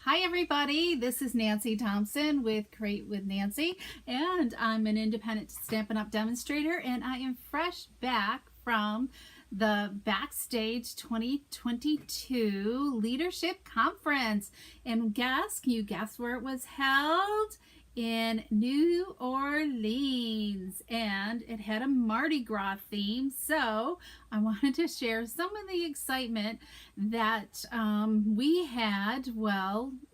Hi everybody, this is Nancy Thompson with Create with Nancy, and I'm an independent Stampin' Up! Demonstrator, and I am fresh back from the Backstage 2022 Leadership Conference. And can you guess where it was held? In New Orleans, and it had a Mardi Gras theme, so I wanted to share some of the excitement that we had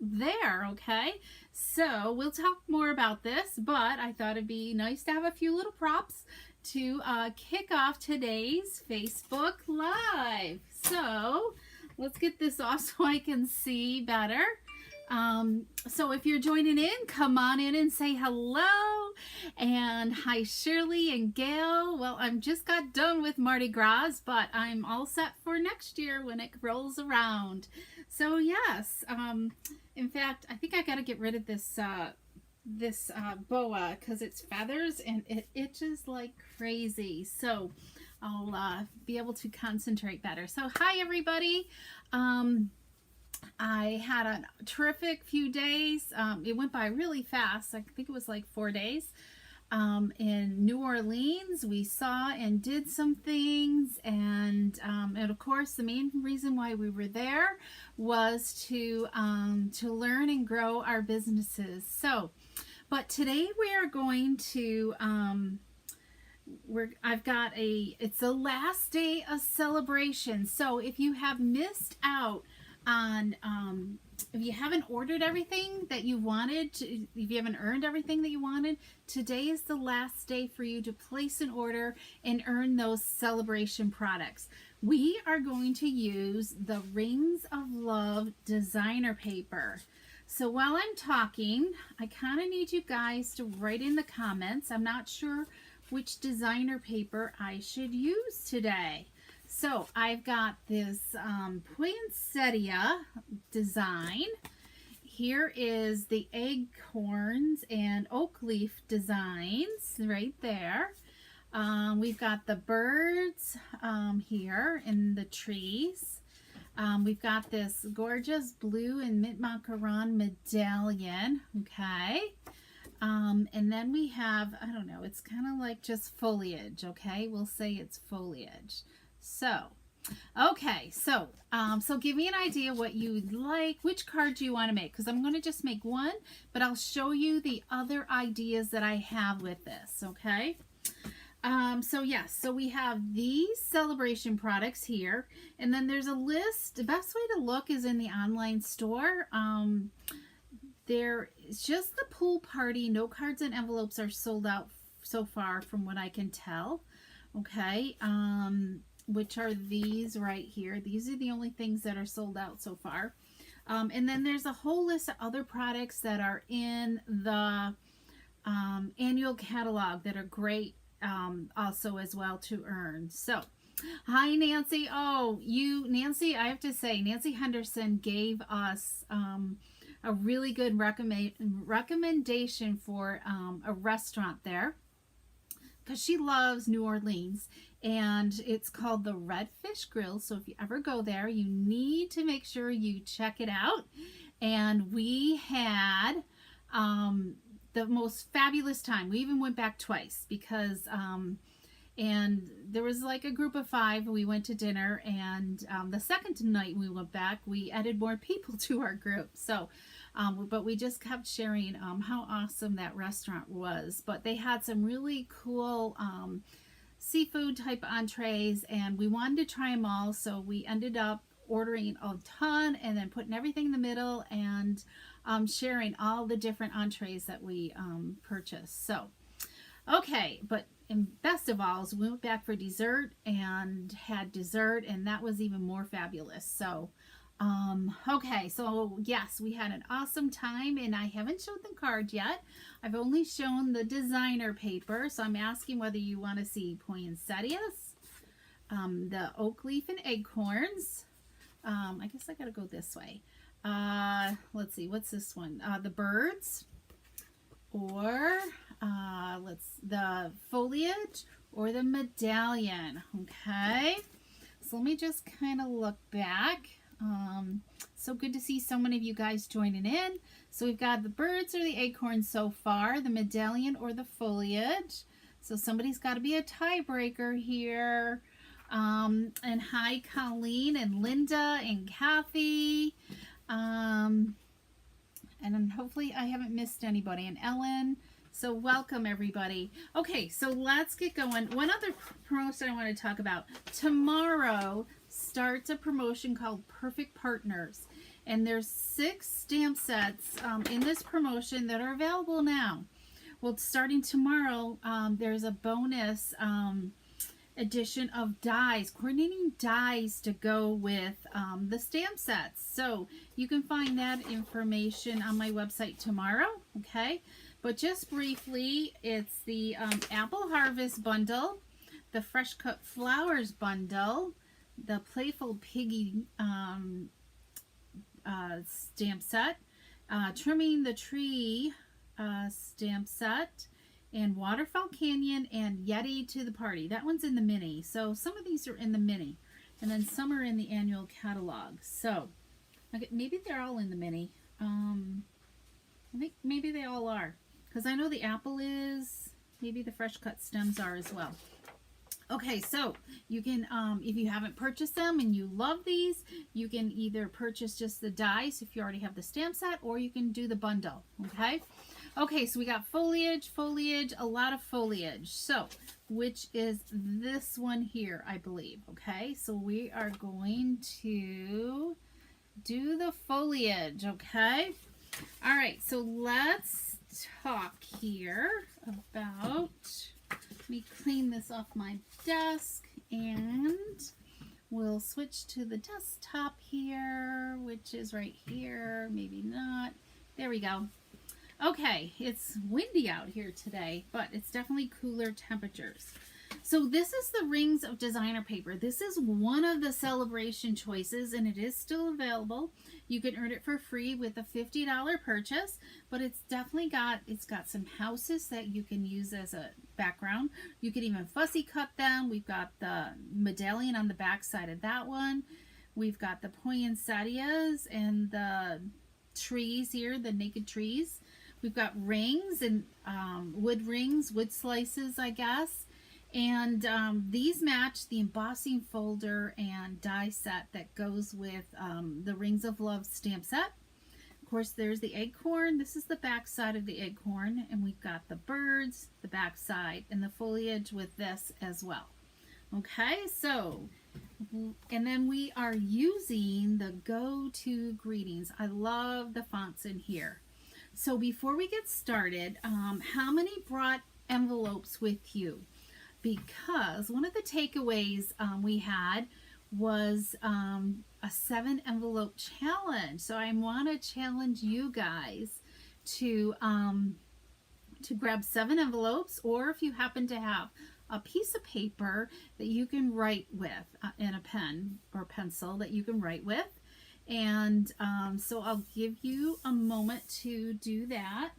there. Okay, so we'll talk more about this, but I thought it'd be nice to have a few little props to kick off today's Facebook Live. So let's get this off so I can see better. So if you're joining in, come on in and say hello. And hi Shirley and Gail. Well, I'm just got done with Mardi Gras, but I'm all set for next year when it rolls around. So yes, in fact, I think I got to get rid of this boa because it's feathers and it itches like crazy. So I'll be able to concentrate better. So hi everybody. I had a terrific few days. It went by really fast. I think it was like 4 days. In New Orleans, we saw and did some things, and of course, the main reason why we were there was to learn and grow our businesses. So, but today we are going to it's the last day of celebration. So if you have missed out on if you haven't ordered everything that you wanted, if you haven't earned everything that you wanted, today is the last day for you to place an order and earn those celebration products. We are going to use the Rings of Love designer paper. So while I'm talking, I kind of need you guys to write in the comments. I'm not sure which designer paper I should use today. So I've got this Poinsettia design. Here is the acorns and oak leaf designs right there. We've got the birds here in the trees. We've got this gorgeous blue and mint macaron medallion. Okay. And then we have, I don't know, it's kind of like just foliage. Okay. We'll say it's foliage. So, okay, so give me an idea what you'd like, which card do you want to make, because I'm going to just make one, but I'll show you the other ideas that I have with this, okay? So yes, so we have these celebration products here, and then there's a list. The best way to look is in the online store. There is just the pool party, no cards and envelopes are sold out so far from what I can tell, okay? Which are these right here. These are the only things that are sold out so far. And then there's a whole list of other products that are in the annual catalog that are great also as well to earn. So, hi Nancy. Oh, Nancy, I have to say, Nancy Henderson gave us a really good recommendation for a restaurant there, because she loves New Orleans, and it's called the Redfish Grill. So if you ever go there, you need to make sure you check it out. And we had the most fabulous time. We even went back twice because and there was like a group of 5. We went to dinner, and the second night we went back, we added more people to our group. So but we just kept sharing how awesome that restaurant was. But they had some really cool seafood type entrees, and we wanted to try them all, so we ended up ordering a ton and then putting everything in the middle and sharing all the different entrees that we purchased. So okay, but and best of all is we went back for dessert and had dessert, and that was even more fabulous. So okay, so yes, we had an awesome time, and I haven't showed the card yet. I've only shown the designer paper, so I'm asking whether you want to see poinsettias, the oak leaf and acorns. I guess I gotta go this way. Let's see, what's this one? The birds, or the foliage, or the medallion. Okay, so let me just kind of look back. so good to see so many of you guys joining in. So we've got the birds or the acorns so far, the medallion or the foliage. So somebody's got to be a tiebreaker here. And hi, Colleen and Linda and Kathy. And then hopefully I haven't missed anybody. And Ellen. So welcome, everybody. Okay, so let's get going. One other promotion I want to talk about. Tomorrow starts a promotion called Perfect Partners. And there's 6 stamp sets in this promotion that are available now. Well, starting tomorrow, there's a bonus edition of dies, coordinating dies to go with the stamp sets. So you can find that information on my website tomorrow, okay? But just briefly, it's the Apple Harvest Bundle, the Fresh Cut Flowers Bundle, the Playful Piggy stamp set, Trimming the Tree stamp set, and Waterfall Canyon and Yeti to the Party. That one's in the mini. So some of these are in the mini, and then some are in the annual catalog. So okay, maybe they're all in the mini. I think maybe they all are, because I know the apple is, maybe the fresh cut stems are as well. Okay, so you can, if you haven't purchased them and you love these, you can either purchase just the dies if you already have the stamp set, or you can do the bundle, okay? Okay, so we got foliage, a lot of foliage. So, which is this one here, I believe, okay? So we are going to do the foliage, okay? All right, so let's talk here about, let me clean this off my desk, and we'll switch to the desktop here, which is right here, maybe not. There we go. Okay, it's windy out here today, but it's definitely cooler temperatures. So this is the Rings of Designer paper. This is one of the celebration choices, and it is still available. You can earn it for free with a $50 purchase, but it's definitely got some houses that you can use as a background. You can even fussy cut them. We've got the medallion on the back side of that one. We've got the poinsettias and the trees here, the naked trees. We've got rings and wood slices, I guess. And these match the embossing folder and die set that goes with the Rings of Love stamp set. Of course, there's the acorn. This is the back side of the acorn. And we've got the birds, the back side, and the foliage with this as well. Okay, so, and then we are using the Go-To Greetings. I love the fonts in here. So before we get started, how many brought envelopes with you? Because one of the takeaways we had was a 7 envelope challenge. So I want to challenge you guys to grab 7 envelopes, or if you happen to have a piece of paper that you can write with, and a pen or pencil that you can write with. And so I'll give you a moment to do that.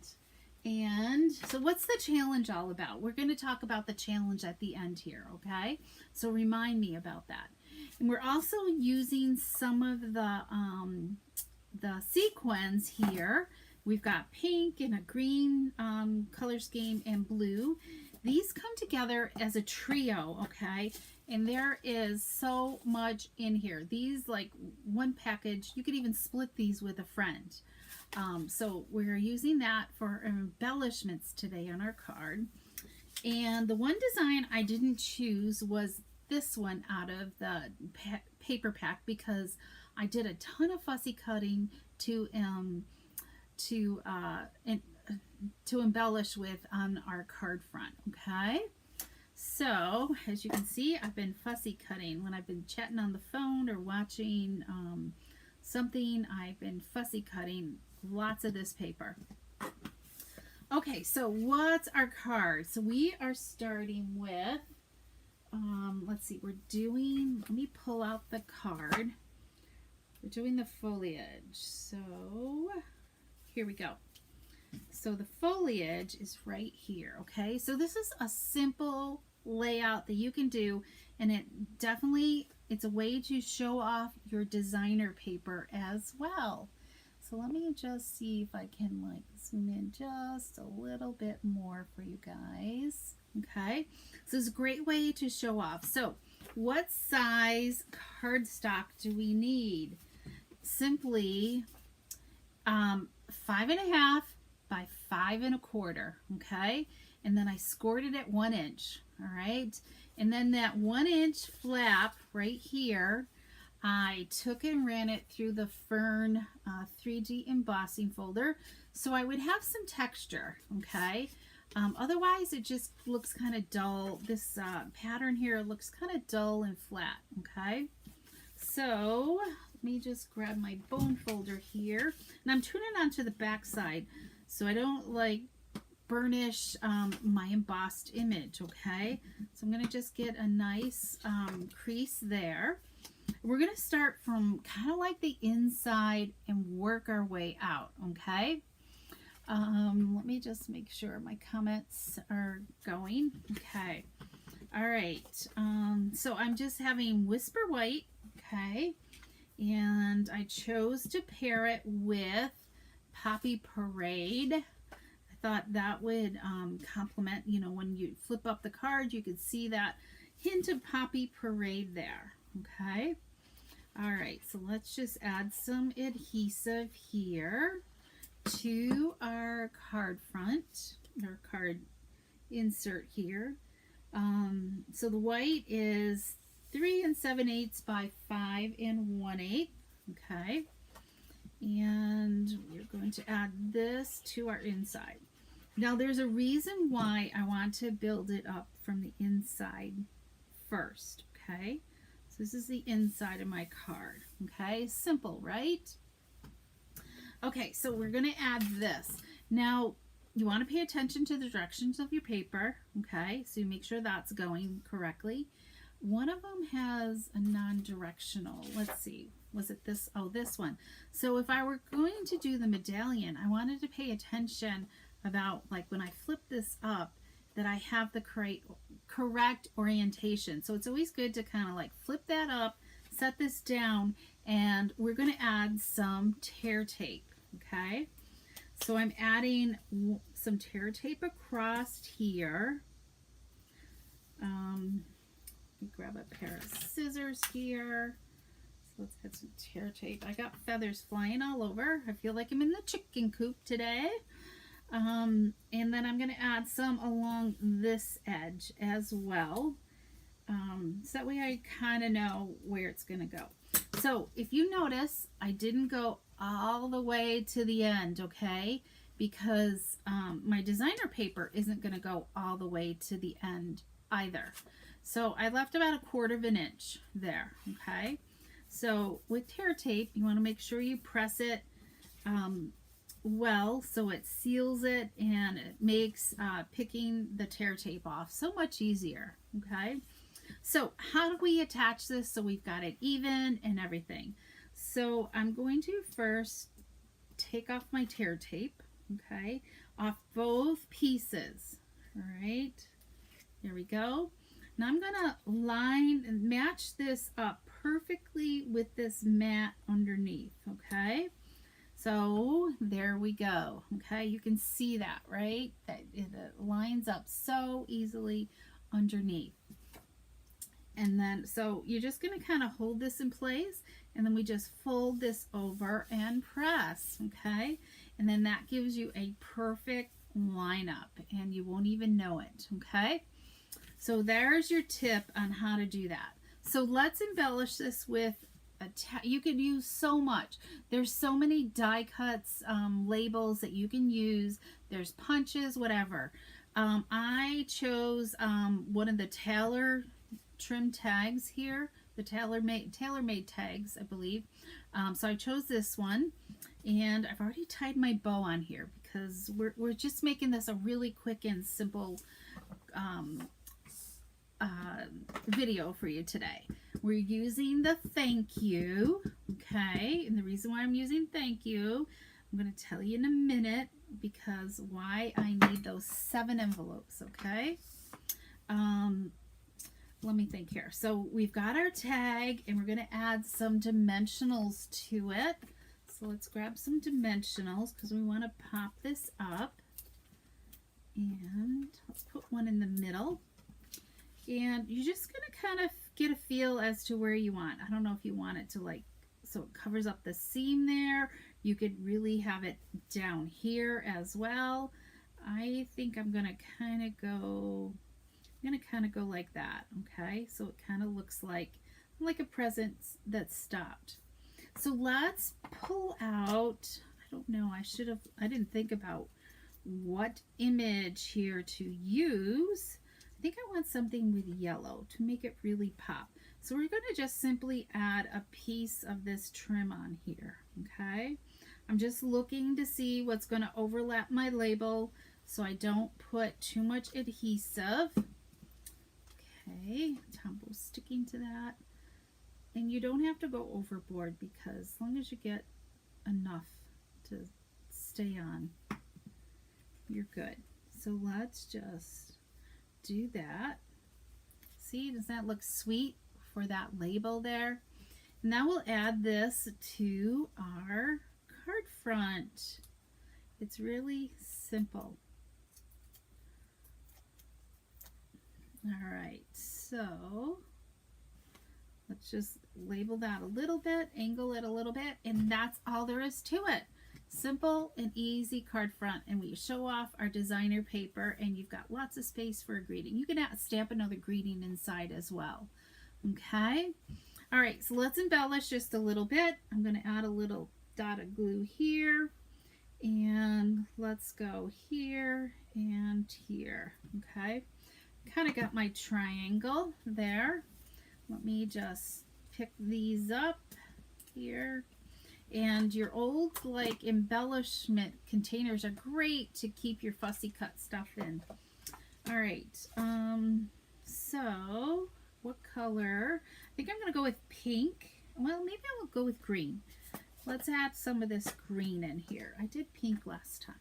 And so what's the challenge all about? We're going to talk about the challenge at the end here, okay? So remind me about that. And we're also using some of the sequins here. We've got pink and a green color scheme and blue. These come together as a trio, okay? And there is so much in here. These, like one package, you could even split these with a friend. So we're using that for embellishments today on our card. And the one design I didn't choose was this one out of the paper pack, because I did a ton of fussy cutting to embellish with on our card front, okay? So, as you can see, I've been fussy cutting. When I've been chatting on the phone or watching something, I've been fussy cutting lots of this paper. Okay, so what's our card? So we are starting with, let's see, let me pull out the card. We're doing the foliage. So, here we go. So the foliage is right here, okay? So this is a simple layout that you can do, and it definitely it's a way to show off your designer paper as well. So let me just see if I can like zoom in just a little bit more for you guys. Okay, so it's a great way to show off. So what size cardstock do we need? Simply 5.5 by 5.25. Okay, and then I scored it at 1 inch. All right, and then that 1 inch flap right here, I took and ran it through the Fern 3D embossing folder so I would have some texture. Okay, otherwise it just looks kind of dull. This pattern here looks kind of dull and flat. Okay, so let me just grab my bone folder here, and I'm turning it onto the back side so I don't like burnish my embossed image. Okay, so I'm going to just get a nice crease there. We're going to start from kind of like the inside and work our way out. Okay, let me just make sure my comments are going. Okay, all right, so I'm just having Whisper White. Okay, and I chose to pair it with Poppy Parade. I thought that would complement, you know, when you flip up the card, you could see that hint of Poppy Parade there. Okay, all right, so let's just add some adhesive here to our card front, our card insert here. So the white is 3 7/8 by 5 1/8. Okay, and we're going to add this to our inside. Now there's a reason why I want to build it up from the inside first. Okay, so this is the inside of my card. Okay, simple, right? Okay, so we're going to add this. Now you want to pay attention to the directions of your paper. Okay, so you make sure that's going correctly. One of them has a non-directional. Let's see, was it this? Oh, this one. So if I were going to do the medallion, I wanted to pay attention about, like, when I flip this up, that I have the correct orientation. So it's always good to kind of like flip that up, set this down, and we're going to add some tear tape. Okay, so I'm adding some tear tape across here. Let me grab a pair of scissors here. So let's get some tear tape. I got feathers flying all over. I feel like I'm in the chicken coop today. And then I'm going to add some along this edge as well. So that way I kind of know where it's going to go. So if you notice, I didn't go all the way to the end, okay? Because my designer paper isn't going to go all the way to the end either. So I left about 1/4 inch there, okay? So with tear tape, you want to make sure you press it well so it seals it and it makes picking the tear tape off so much easier. Okay, so how do we attach this so we've got it even and everything? So I'm going to first take off my tear tape, okay, off both pieces. All right, there we go. Now I'm gonna line and match this up perfectly with this mat underneath. Okay, so there we go. Okay, you can see that, right? That it lines up so easily underneath. And then, so you're just going to kind of hold this in place, and then we just fold this over and press. Okay, and then that gives you a perfect lineup, and you won't even know it. Okay, so there's your tip on how to do that. So let's embellish this with you could use so much. There's so many die cuts, labels that you can use. There's punches, whatever. I chose one of the tailor trim tags here, the tailor-made tags, I believe. So I chose this one, and I've already tied my bow on here because we're just making this a really quick and simple video for you today. We're using the thank you, okay, and the reason why I'm using thank you, I'm going to tell you in a minute, because why I need those 7 envelopes. Okay, let me think here. So we've got our tag and we're going to add some dimensionals to it. So let's grab some dimensionals because we want to pop this up. And let's put one in the middle. And you're just going to kind of get a feel as to where you want. I don't know if you want it to like, so it covers up the seam there. You could really have it down here as well. I think I'm going to kind of go like that, okay? So it kind of looks like a present that's stopped. So let's pull out, I don't know, I didn't think about what image here to use. I think I want something with yellow to make it really pop. So we're going to just simply add a piece of this trim on here, okay? I'm just looking to see what's going to overlap my label so I don't put too much adhesive. Okay, Tombo's sticking to that. And you don't have to go overboard because as long as you get enough to stay on, you're good. So let's just do that. See, does that look sweet for that label there? Now we'll add this to our card front. It's really simple. All right, so let's just label that a little bit, angle it a little bit, and that's all there is to it. Simple and easy card front, and we show off our designer paper, and you've got lots of space for a greeting. You can stamp another greeting inside as well. Okay, all right, so let's embellish just a little bit. I'm going to add a little dot of glue here, and let's go here and here. Okay, kind of got my triangle there. Let me just pick these up here. And your old like embellishment containers are great to keep your fussy cut stuff in. All right, so what color? I think I'm gonna go with pink. Well, maybe I will go with green. Let's add some of this green in here. I did pink last time.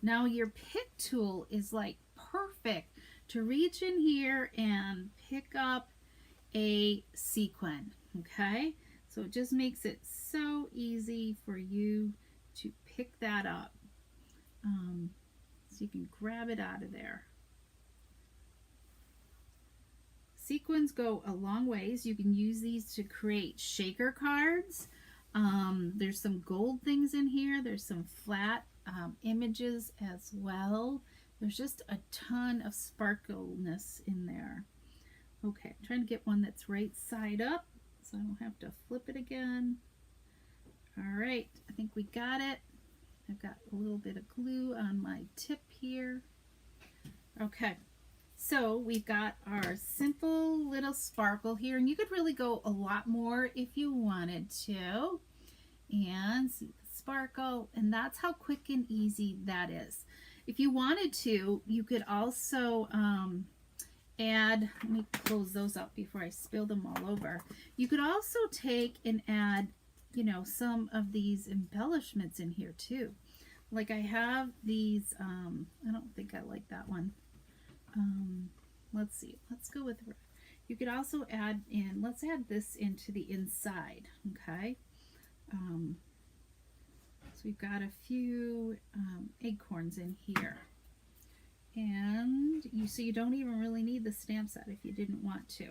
Now your pick tool is like perfect to reach in here and pick up a sequin, okay? So it just makes it so easy for you to pick that up. So you can grab it out of there. Sequins go a long ways. You can use these to create shaker cards. There's some gold things in here. There's some flat images as well. There's just a ton of sparkleness in there. Okay, I'm trying to get one that's right side up so I don't have to flip it again. All right, I think we got it. I've got a little bit of glue on my tip here. Okay, so we've got our simple little sparkle here, and you could really go a lot more if you wanted to. And see the sparkle, and that's how quick and easy that is. If you wanted to, you could also add, let me close those up before I spill them all over. You could also take and add, you know, some of these embellishments in here too. Like I have these, I don't think I like that one. Let's see, let's go with, you could also add in, let's add this into the inside, okay? So we've got a few acorns in here. And so you don't even really need the stamp set if you didn't want to.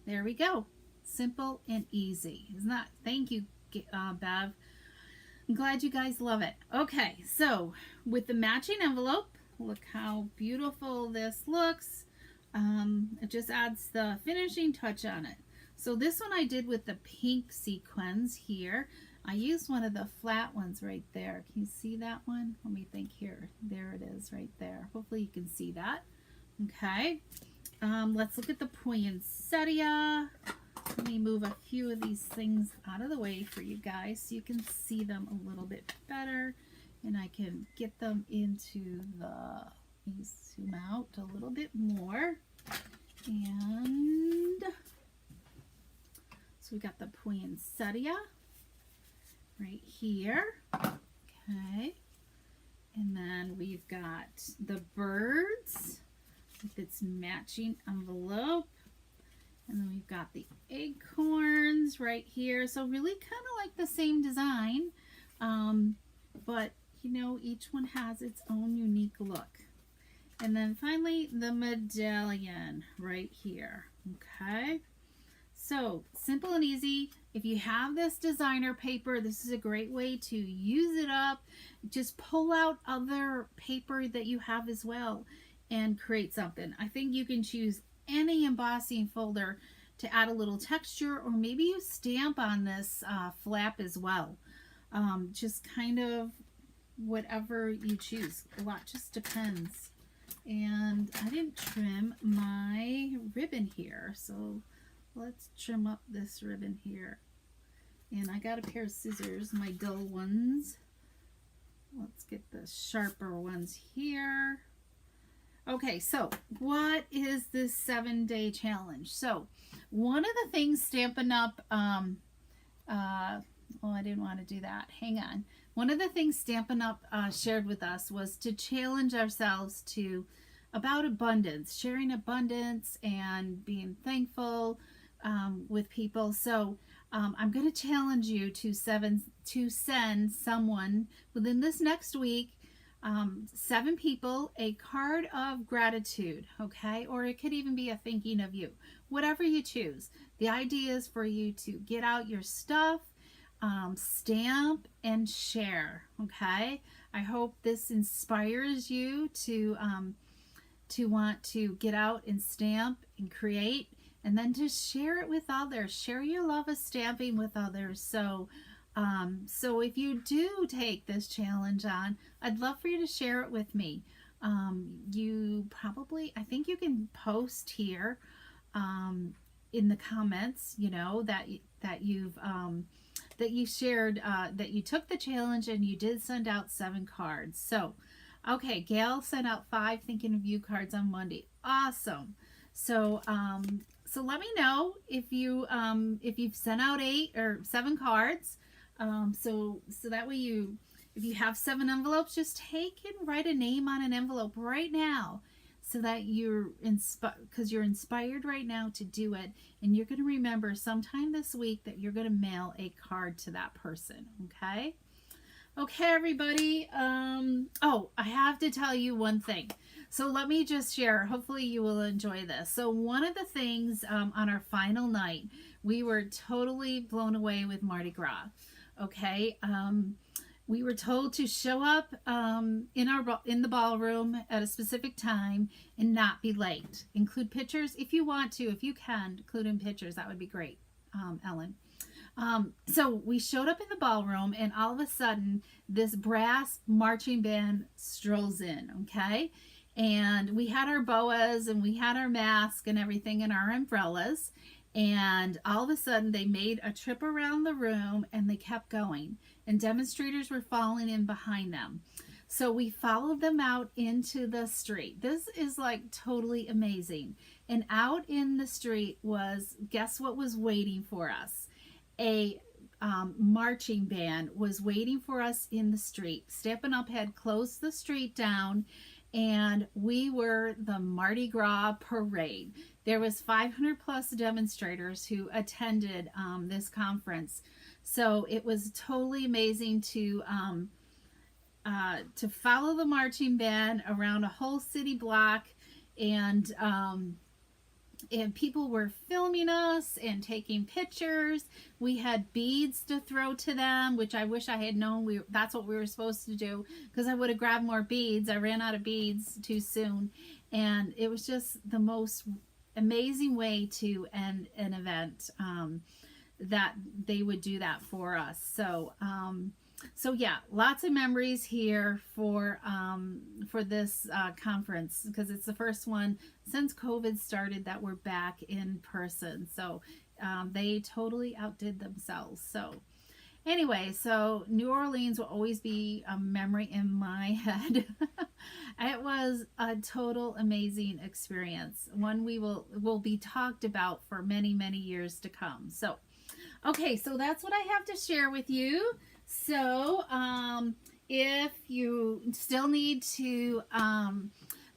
There we go. Simple and easy. Isn't that? Thank you, Bev. I'm glad you guys love it. Okay, so with the matching envelope, look how beautiful this looks. It just adds the finishing touch on it. So this one I did with the pink sequins here. I used one of the flat ones right there. Can you see that one? Let me think here. There it is right there. Hopefully you can see that. Okay. Let's look at the poinsettia. Let me move a few of these things out of the way for you guys so you can see them a little bit better. And I can get them into the, let me zoom out a little bit more. And so we got the poinsettia right here. Okay. And then we've got the birds with its matching envelope. And then we've got the acorns right here. So really kind of like the same design, but you know, each one has its own unique look. And then finally the medallion right here. Okay. So simple and easy. If you have this designer paper, this is a great way to use it up. Just pull out other paper that you have as well and create something. I think you can choose any embossing folder to add a little texture, or maybe you stamp on this flap as well. Just kind of whatever you choose. A lot just depends. And I didn't trim my ribbon here, so let's trim up this ribbon here. And I got a pair of scissors, my dull ones. Let's get the sharper ones here. Okay, so what is this 7-day challenge? So one of the things Stampin' Up, oh, I didn't want to do that. Hang on. One of the things Stampin' Up shared with us was to challenge ourselves to about abundance, sharing abundance and being thankful with people. So I'm going to challenge you to send someone within this next week, 7 people, a card of gratitude, okay? Or it could even be a thinking of you, whatever you choose. The idea is for you to get out your stuff, stamp and share, okay? I hope this inspires you to want to get out and stamp and create, and then to share it with others. Share your love of stamping with others. So if you do take this challenge on, I'd love for you to share it with me. You probably, I think you can post here in the comments, you know, that you shared, that you took the challenge and you did send out 7 cards. So, okay, Gail sent out 5 thinking of you cards on Monday. Awesome. So, so let me know if you've sent out 8 or 7 cards. So that way if you have 7 envelopes, just take and write a name on an envelope right now, so that you're because you're inspired right now to do it, and you're going to remember sometime this week that you're going to mail a card to that person. Okay. Okay, everybody. Oh, I have to tell you one thing. So let me just share. Hopefully you will enjoy this. So one of the things on our final night, we were totally blown away with Mardi Gras. Okay. We were told to show up in the ballroom at a specific time and not be late. Include pictures if you want to. If you can, include in pictures. That would be great, Ellen. So we showed up in the ballroom, and all of a sudden this brass marching band strolls in, okay? And we had our boas and we had our mask and everything and our umbrellas. And all of a sudden they made a trip around the room and they kept going. And demonstrators were falling in behind them. So we followed them out into the street. This is like totally amazing. And out in the street was, guess what was waiting for us? A marching band was waiting for us in the street. Stampin' Up had closed the street down, and we were the Mardi Gras parade. There was 500 plus demonstrators who attended this conference. So it was totally amazing to follow the marching band around a whole city block, and people were filming us and taking pictures. We had beads to throw to them, which I wish I had known that's what we were supposed to do, because I would have grabbed more beads. I ran out of beads too soon. And it was just the most amazing way to end an event, that they would do that for us. So yeah, lots of memories here for this conference, because it's the first one since COVID started that we're back in person. So they totally outdid themselves. So anyway, so New Orleans will always be a memory in my head. It was a total amazing experience, one will be talked about for many, many years to come. So okay, so that's what I have to share with you. So if you still need to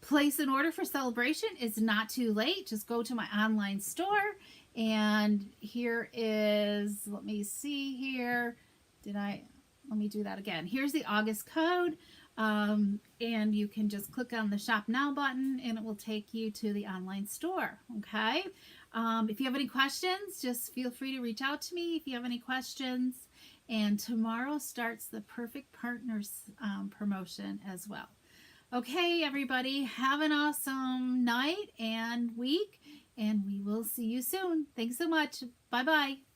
place an order for Sale-a-bration. It's not too late. Just go to my online store. And here is, let me see here. Let me do that again. Here's the August code. And you can just click on the Shop Now button and it will take you to the online store. Okay. If you have any questions, just feel free to reach out to me if you have any questions. And tomorrow starts the Perfect Partners promotion as well. Okay, everybody, have an awesome night and week, and we will see you soon. Thanks so much. Bye-bye.